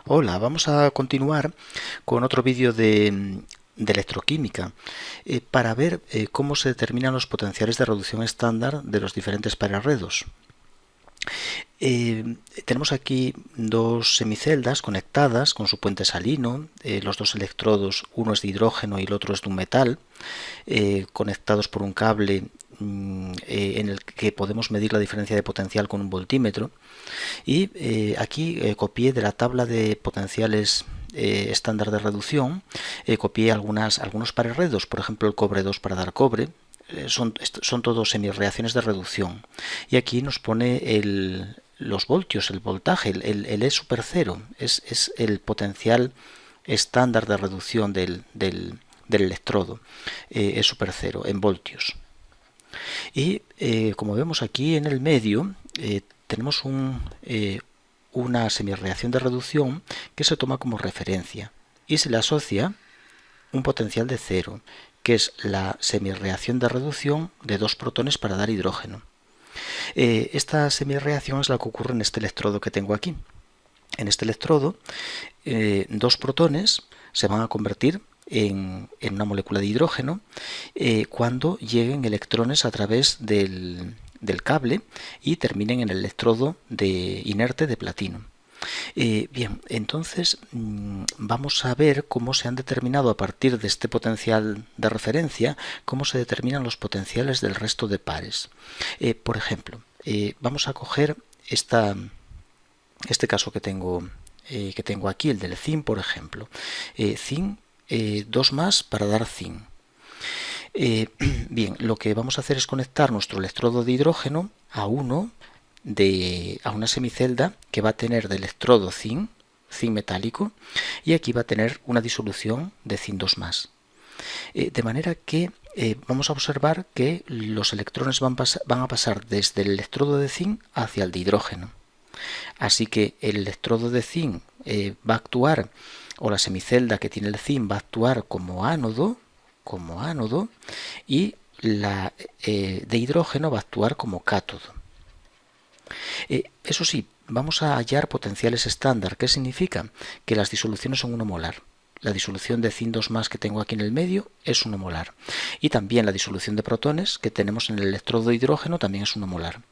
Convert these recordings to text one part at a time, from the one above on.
Hola, vamos a continuar con otro vídeo de electroquímica para ver cómo se determinan los potenciales de reducción estándar de los diferentes pararredos. Tenemos aquí dos semiceldas conectadas con su puente salino, los dos electrodos, uno es de hidrógeno y el otro es de un metal, conectados por un cable en el que podemos medir la diferencia de potencial con un voltímetro. Y aquí copié de la tabla de potenciales estándar de reducción, copié algunos pararredos, por ejemplo el cobre 2 para dar cobre. Son todos semireacciones de reducción. Y aquí nos pone los voltios, el voltaje, el E super cero, es el potencial estándar de reducción del electrodo, E super cero, en voltios. Y como vemos aquí en el medio, tenemos una semireacción de reducción que se toma como referencia y se le asocia un potencial de cero, que es la semireacción de reducción de dos protones para dar hidrógeno. Esta semireacción es la que ocurre en este electrodo que tengo aquí. En este electrodo, dos protones se van a convertir en una molécula de hidrógeno cuando lleguen electrones a través del cable y terminen en el electrodo inerte de platino. Bien, entonces vamos a ver cómo se han determinado a partir de este potencial de referencia, cómo se determinan los potenciales del resto de pares. Por ejemplo, vamos a coger este caso que tengo aquí, el del zinc, por ejemplo. Zinc 2 más para dar zinc. Bien, lo que vamos a hacer es conectar nuestro electrodo de hidrógeno a una semicelda que va a tener de electrodo zinc metálico, y aquí va a tener una disolución de zinc 2 más. De manera que vamos a observar que los electrones van a pasar desde el electrodo de zinc hacia el de hidrógeno. Así que el electrodo de zinc va a actuar, o la semicelda que tiene el zinc va a actuar como ánodo, y la de hidrógeno va a actuar como cátodo. Eso sí, vamos a hallar potenciales estándar. ¿Qué significa? Que las disoluciones son 1 molar. La disolución de zinc 2 más que tengo aquí en el medio es 1 molar. Y también la disolución de protones que tenemos en el electrodo de hidrógeno también es 1 molar.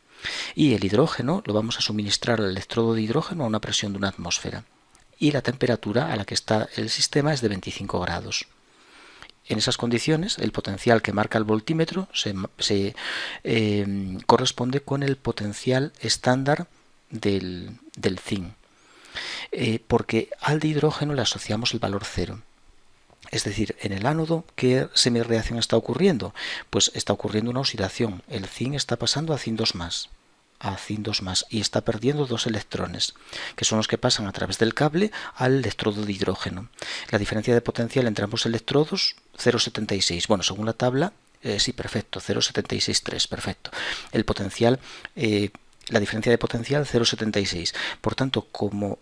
Y el hidrógeno lo vamos a suministrar al electrodo de hidrógeno a una presión de 1 atmósfera. Y la temperatura a la que está el sistema es de 25 grados. En esas condiciones, el potencial que marca el voltímetro se corresponde con el potencial estándar del zinc, porque al de hidrógeno le asociamos el valor cero. Es decir, en el ánodo, ¿qué semireacción está ocurriendo? Pues está ocurriendo una oxidación. El zinc está pasando a zinc 2 más. Y está perdiendo dos electrones, que son los que pasan a través del cable al electrodo de hidrógeno. La diferencia de potencial entre ambos electrodos, 0,76. Bueno, según la tabla, sí, perfecto, 0,763, perfecto. El potencial, la diferencia de potencial, 0,76. Por tanto, como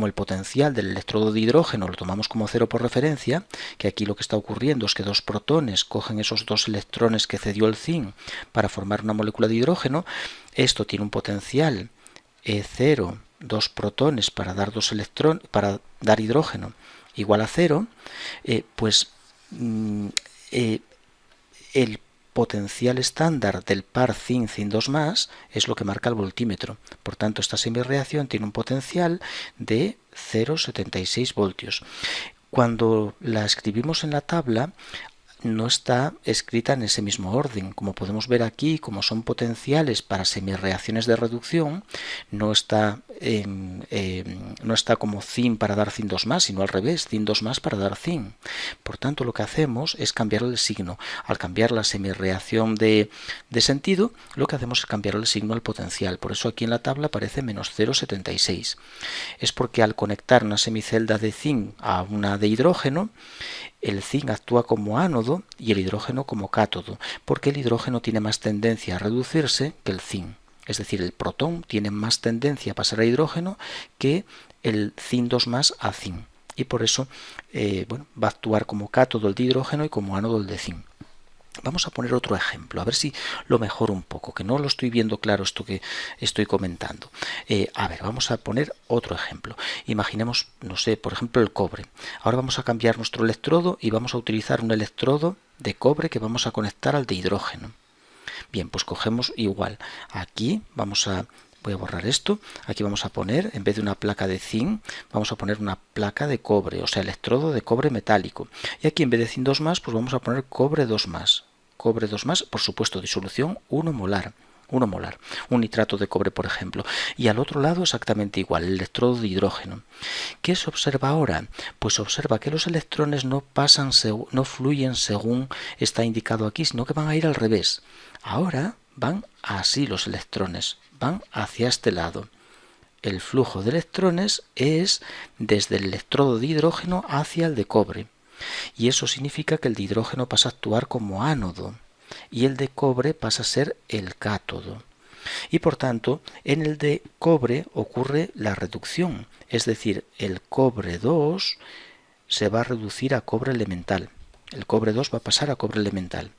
el potencial del electrodo de hidrógeno lo tomamos como cero por referencia, que aquí lo que está ocurriendo es que dos protones cogen esos dos electrones que cedió el zinc para formar una molécula de hidrógeno, esto tiene un potencial E0, dos protones para dar para dar hidrógeno igual a cero, pues el potencial estándar del par zinc 2 más es lo que marca el voltímetro. Por tanto, esta semireacción tiene un potencial de 0,76 voltios. Cuando la escribimos en la tabla, no está escrita en ese mismo orden. Como podemos ver aquí, como son potenciales para semireacciones de reducción, no está como zinc para dar zinc 2 más, sino al revés, zinc 2 más para dar zinc. Por tanto, lo que hacemos es cambiar el signo. Al cambiar la semireacción de sentido, lo que hacemos es cambiar el signo al potencial. Por eso aquí en la tabla aparece menos 0,76. Es porque al conectar una semicelda de zinc a una de hidrógeno, el zinc actúa como ánodo y el hidrógeno como cátodo, porque el hidrógeno tiene más tendencia a reducirse que el zinc. Es decir, el protón tiene más tendencia a pasar a hidrógeno que el zinc 2 más a zinc. Y por eso va a actuar como cátodo el de hidrógeno y como ánodo el de zinc. Vamos a poner otro ejemplo, a ver si lo mejoro un poco, que no lo estoy viendo claro esto que estoy comentando. A ver, vamos a poner otro ejemplo. Imaginemos, no sé, por ejemplo el cobre. Ahora vamos a cambiar nuestro electrodo y vamos a utilizar un electrodo de cobre que vamos a conectar al de hidrógeno. Bien, pues cogemos igual. Aquí voy a borrar esto. Aquí vamos a poner, en vez de una placa de zinc, vamos a poner una placa de cobre, o sea, electrodo de cobre metálico. Y aquí en vez de zinc 2+, pues vamos a poner cobre 2+. Cobre 2+, por supuesto, disolución 1 molar. 1 molar, un nitrato de cobre, por ejemplo. Y al otro lado exactamente igual, el electrodo de hidrógeno. ¿Qué se observa ahora? Pues se observa que los electrones no fluyen según está indicado aquí, sino que van a ir al revés. Ahora van así los electrones, van hacia este lado. El flujo de electrones es desde el electrodo de hidrógeno hacia el de cobre. Y eso significa que el de hidrógeno pasa a actuar como ánodo y el de cobre pasa a ser el cátodo. Y por tanto, en el de cobre ocurre la reducción, es decir, el cobre 2 se va a reducir a cobre elemental. El cobre 2 va a pasar a cobre elemental.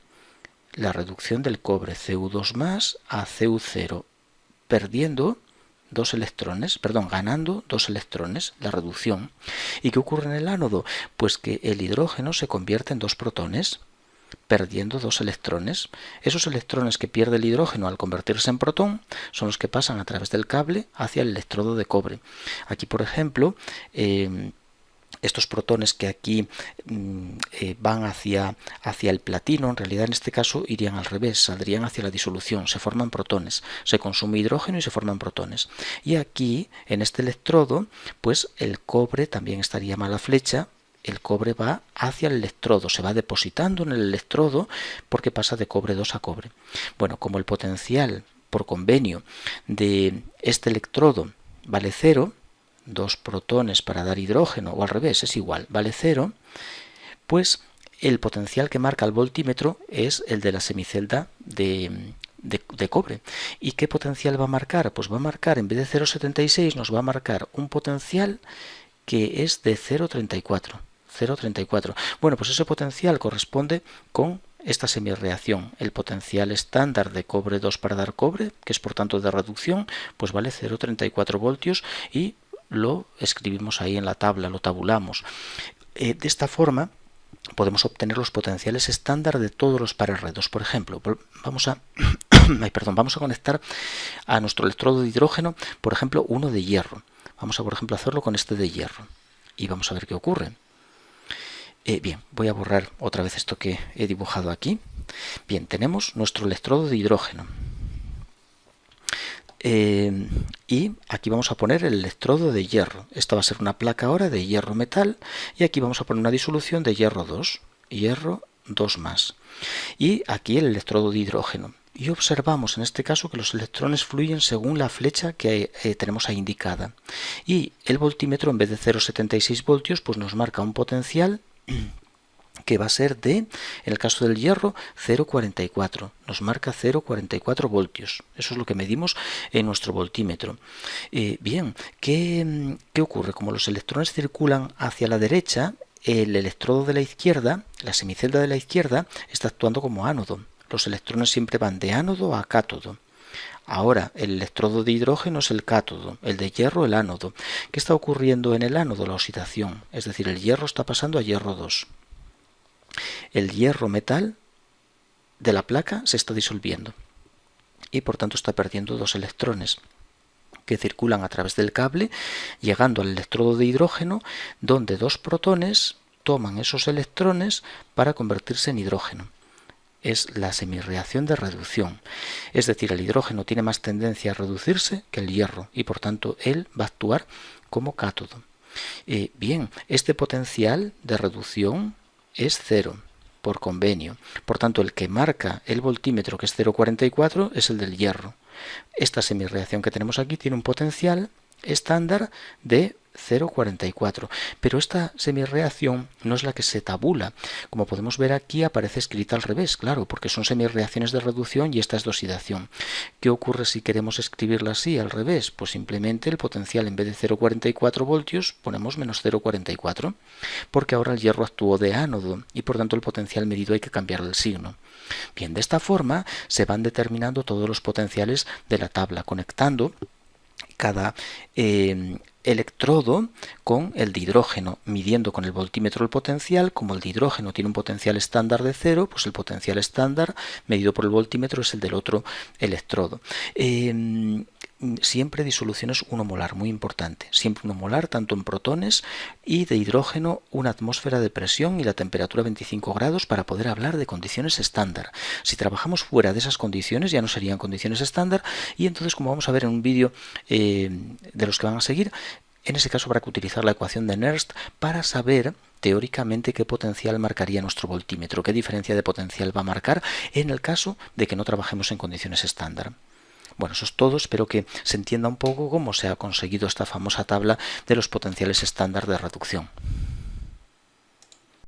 La reducción del cobre Cu2+ a Cu0, perdiendo ganando 2 electrones, la reducción. ¿Y qué ocurre en el ánodo? Pues que el hidrógeno se convierte en 2 protones, perdiendo 2 electrones. Esos electrones que pierde el hidrógeno al convertirse en protón son los que pasan a través del cable hacia el electrodo de cobre. Aquí, por ejemplo, estos protones que aquí van hacia el platino, en realidad en este caso irían al revés, saldrían hacia la disolución, se forman protones, se consume hidrógeno y se forman protones. Y aquí, en este electrodo, pues el cobre también estaría mala flecha, el cobre va hacia el electrodo, se va depositando en el electrodo porque pasa de cobre 2 a cobre. Bueno, como el potencial por convenio de este electrodo vale 0, 2 protones para dar hidrógeno, o al revés, es igual, vale 0, pues el potencial que marca el voltímetro es el de la semicelda de cobre. ¿Y qué potencial va a marcar? Pues va a marcar, en vez de 0,76, nos va a marcar un potencial que es de 0,34. 0,34. Bueno, pues ese potencial corresponde con esta semirreacción. El potencial estándar de cobre 2 para dar cobre, que es por tanto de reducción, pues vale 0,34 voltios y lo escribimos ahí en la tabla, lo tabulamos. De esta forma podemos obtener los potenciales estándar de todos los pares redos. Por ejemplo, vamos a conectar a nuestro electrodo de hidrógeno, por ejemplo, uno de hierro. Vamos a, por ejemplo, hacerlo con este de hierro y vamos a ver qué ocurre. Bien, voy a borrar otra vez esto que he dibujado aquí. Bien, tenemos nuestro electrodo de hidrógeno. Y aquí vamos a poner el electrodo de hierro. Esta va a ser una placa ahora de hierro metal y aquí vamos a poner una disolución de hierro 2, hierro 2+. Y aquí el electrodo de hidrógeno. Y observamos en este caso que los electrones fluyen según la flecha que tenemos ahí indicada. Y el voltímetro, en vez de 0,76 voltios, pues nos marca un potencial que va a ser de, en el caso del hierro, 0,44. Nos marca 0,44 voltios. Eso es lo que medimos en nuestro voltímetro. Bien, ¿qué ocurre? Como los electrones circulan hacia la derecha, el electrodo de la izquierda, la semicelda de la izquierda, está actuando como ánodo. Los electrones siempre van de ánodo a cátodo. Ahora, el electrodo de hidrógeno es el cátodo, el de hierro el ánodo. ¿Qué está ocurriendo en el ánodo? La oxidación. Es decir, el hierro está pasando a hierro 2. El hierro metal de la placa se está disolviendo y por tanto está perdiendo 2 electrones que circulan a través del cable, llegando al electrodo de hidrógeno, donde 2 protones toman esos electrones para convertirse en hidrógeno. Es la semirreacción de reducción. Es decir, el hidrógeno tiene más tendencia a reducirse que el hierro y por tanto él va a actuar como cátodo. Bien, este potencial de reducción es 0 por convenio. Por tanto, el que marca el voltímetro, que es 0,44, es el del hierro. Esta semirreacción que tenemos aquí tiene un potencial estándar de 0,44. Pero esta semirreacción no es la que se tabula. Como podemos ver aquí aparece escrita al revés, claro, porque son semirreacciones de reducción y esta es de oxidación. ¿Qué ocurre si queremos escribirla así, al revés? Pues simplemente el potencial en vez de 0,44 voltios ponemos menos 0,44, porque ahora el hierro actuó de ánodo y por tanto el potencial medido hay que cambiarle el signo. Bien, de esta forma se van determinando todos los potenciales de la tabla, conectando cada electrodo con el de hidrógeno, midiendo con el voltímetro el potencial. Como el de hidrógeno tiene un potencial estándar de 0, pues el potencial estándar medido por el voltímetro es el del otro electrodo. Siempre disoluciones 1 molar, muy importante, siempre 1 molar tanto en protones, y de hidrógeno una atmósfera de presión y la temperatura 25 grados para poder hablar de condiciones estándar. Si trabajamos fuera de esas condiciones ya no serían condiciones estándar, y entonces, como vamos a ver en un vídeo de los que van a seguir, en ese caso habrá que utilizar la ecuación de Nernst para saber teóricamente qué potencial marcaría nuestro voltímetro, qué diferencia de potencial va a marcar en el caso de que no trabajemos en condiciones estándar. Bueno, eso es todo. Espero que se entienda un poco cómo se ha conseguido esta famosa tabla de los potenciales estándar de reducción.